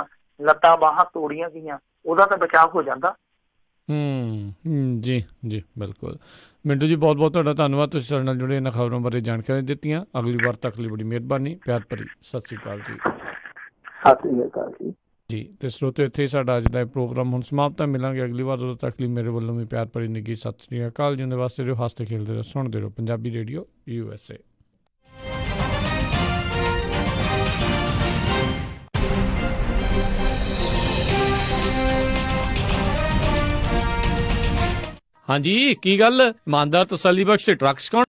ਲੱਤਾਂ ਬਾਹਾਂ ਤੋੜੀਆਂ ਗਈਆਂ, ਉਹਦਾ ਤਾਂ ਬਚਾਅ ਹੋ ਜਾਂਦਾ। ਜੀ ਜੀ ਬਿਲਕੁਲ। ਮਿੰਟੂ ਜੀ ਬਹੁਤ ਬਹੁਤ ਤੁਹਾਡਾ ਧੰਨਵਾਦ, ਤੁਸੀਂ ਸਾਡੇ ਨਾਲ ਜੁੜੇ ਇਹਨਾਂ ਖਬਰਾਂ ਬਾਰੇ ਜਾਣਕਾਰੀ ਦਿੱਤੀਆਂ। ਅਗਲੀ ਵਾਰ ਤੱਕ ਲਈ ਬੜੀ ਮਿਹਰਬਾਨੀ, ਪਿਆਰ ਭਰੀ ਸਤਿ ਸ਼੍ਰੀ ਅਕਾਲ ਜੀ। ਸਤਿ ਸ਼੍ਰੀ ਅਕਾਲ ਜੀ। ਜੀ ਤੇ ਸਰੋਤੇ ਇੱਥੇ ਸਾਡਾ ਅੱਜ ਦਾ ਪ੍ਰੋਗਰਾਮ ਹੁਣ ਸਮਾਪਤ ਹੈ। ਮਿਲਾਂਗੇ ਅਗਲੀ ਵਾਰ, ਉਦੋਂ ਤੱਕ ਲਈ ਮੇਰੇ ਵੱਲੋਂ ਵੀ ਪਿਆਰ ਭਰੀ ਨਿੱਘੀ ਸਤਿ ਸ਼੍ਰੀ ਅਕਾਲ। ਜਿਉਂਦੇ ਵਾਸਤੇ ਰਹੋ, ਹੱਸਦੇ ਖੇਡਦੇ ਰਹੋ, ਸੁਣਦੇ ਰਹੋ ਪੰਜਾਬੀ ਰੇਡੀਓ USA। ਹਾਂਜੀ ਕੀ ਗੱਲ, ਇਮਾਨਦਾਰ ਤਸੱਲੀ ਬਖਸ਼ ਟਰੱਕ